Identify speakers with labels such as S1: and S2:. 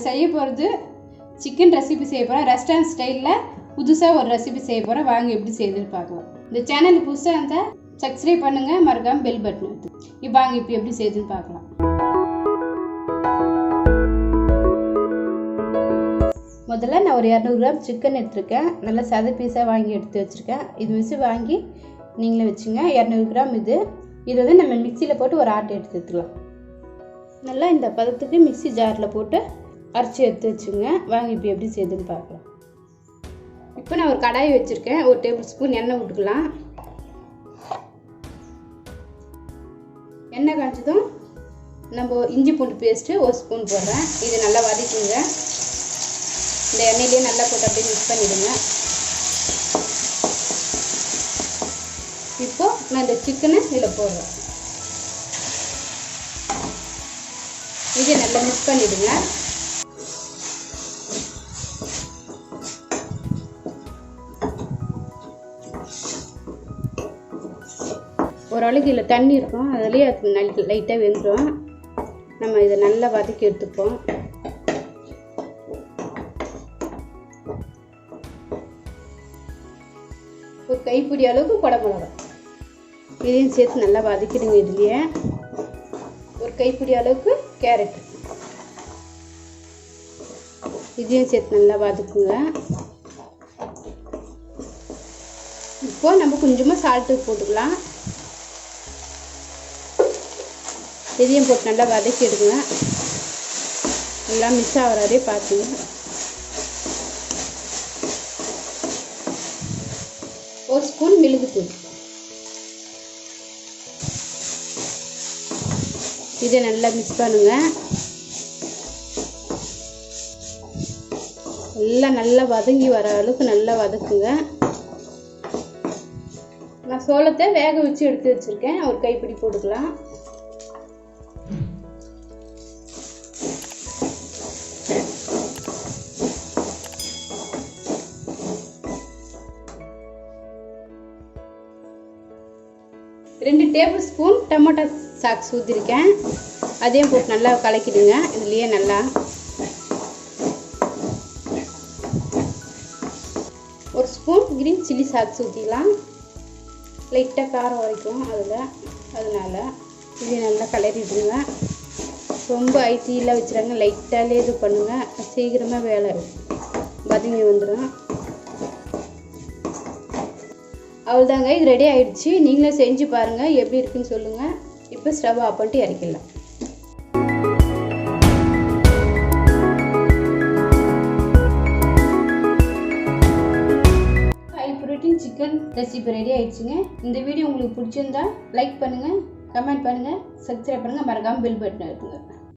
S1: செய்ய போகிறது chicken recipe செய்ய போகிறேன். ரெஸ்டாரண்ட் ஸ்டைலில் புதுசாக ஒரு ரெசிபி செய்ய போகிறேன். வாங்க எப்படி செய்யுதுன்னு பார்க்கலாம். இந்த சேனல் புதுசாக இருந்தால் சப்ஸ்கிரைப் பண்ணுங்கள், மறக்காமல் பெல் பட்டன் எடுத்து வாங்க இப்போ எப்படி செய்யுதுன்னு பார்க்கலாம். முதல்ல நான் ஒரு 200 கிராம் சிக்கன் எடுத்துருக்கேன். நல்லா சதை பீஸாக வாங்கி எடுத்து வச்சுருக்கேன். இது வச்சு வாங்கி நீங்களே வச்சுங்க. 200 கிராம் இது வந்து நம்ம மிக்சியில் போட்டு ஒரு ஆட்டை எடுத்துக்கலாம். நல்லா இந்த பதத்துக்கு மிக்சி ஜாரில் போட்டு அரைச்சி எடுத்து வச்சுங்க. வாங்க இப்போ எப்படி செய்யுதுன்னு பார்க்கலாம். இப்போ நான் ஒரு கடாய் வச்சுருக்கேன். ஒரு டேபிள் ஸ்பூன் எண்ணெய் விட்டுக்கலாம். எண்ணெய் காய்ச்சதும் நம்ம இஞ்சி பூண்டு பேஸ்ட்டு ஒரு ஸ்பூன் போடுறேன். இது நல்லா வதக்கிங்க. இந்த எண்ணெயிலே நல்லா போட்டு அப்படியே மிக்ஸ் பண்ணிவிடுங்க. இப்போ நான் இந்த சிக்கனை இதில் போடுறேன். இதை நல்லா மிக்ஸ் பண்ணிவிடுங்க. ஓரளவுக்கு இதில் தண்ணி இருக்கும், அதுலேயே அது லைட்டாக வெந்துடும். நம்ம இதை நல்லா வதக்கி எடுத்துப்போம். ஒரு கைப்பிடி அளவுக்கு குடமிளகா இதையும் சேர்த்து நல்லா வதக்கிடுங்க. இதுலேயே ஒரு கைப்பிடி அளவுக்கு கேரட் இதையும் சேர்த்து நல்லா வதக்குங்க. இப்போ நம்ம கொஞ்சமாக சால்ட்டு போட்டுக்கலாம். இதையும் போட்டு நல்லா வதக்கி எடுங்க. எல்லாம் மிக்ஸ் ஆகிறாரே பார்த்துங்க. ஒரு ஸ்பூன் மிளகுத்தூள் இதை நல்லா மிக்ஸ் பண்ணுங்க. எல்லாம் நல்லா வதங்கி வர அளவுக்கு நல்லா வதக்குங்க. நான் சோளத்தை வேக வச்சு எடுத்து வச்சுருக்கேன். ஒரு கைப்பிடி போட்டுக்கலாம். ரெண்டு டேபிள் ஸ்பூன் டொமேட்டோ சாஸ் ஊற்றிருக்கேன். அதையும் போட்டு நல்லா கலக்கிடுங்க. இதுலேயே நல்லா ஒரு ஸ்பூன் கிரீன் சில்லி சாஸ் ஊற்றிக்கலாம். லைட்டாக காரம் வரைக்கும் அதனால் இதை நல்லா கலரிடுங்க. ரொம்ப ஐட்டியில் வச்சுருங்க. லைட்டாலே இது பண்ணுங்கள். சீக்கிரமாக வேலை வதங்கி வந்துடும். அவ்வளோதாங்க, இது ரெடி ஆகிடுச்சு. நீங்களே செஞ்சு பாருங்கள், எப்படி இருக்குன்னு சொல்லுங்கள். இப்போ ஸ்டவ் ஆஃப் பண்ணிட்டு இறக்கிடலாம். High protein chicken recipe ready ஆகிடுச்சுங்க. இந்த வீடியோ உங்களுக்கு பிடிச்சிருந்தா லைக் பண்ணுங்கள், கமெண்ட் பண்ணுங்கள், சப்ஸ்கிரைப் பண்ணுங்கள், மறக்காமல் பெல் பட்டன் எடுத்துங்க.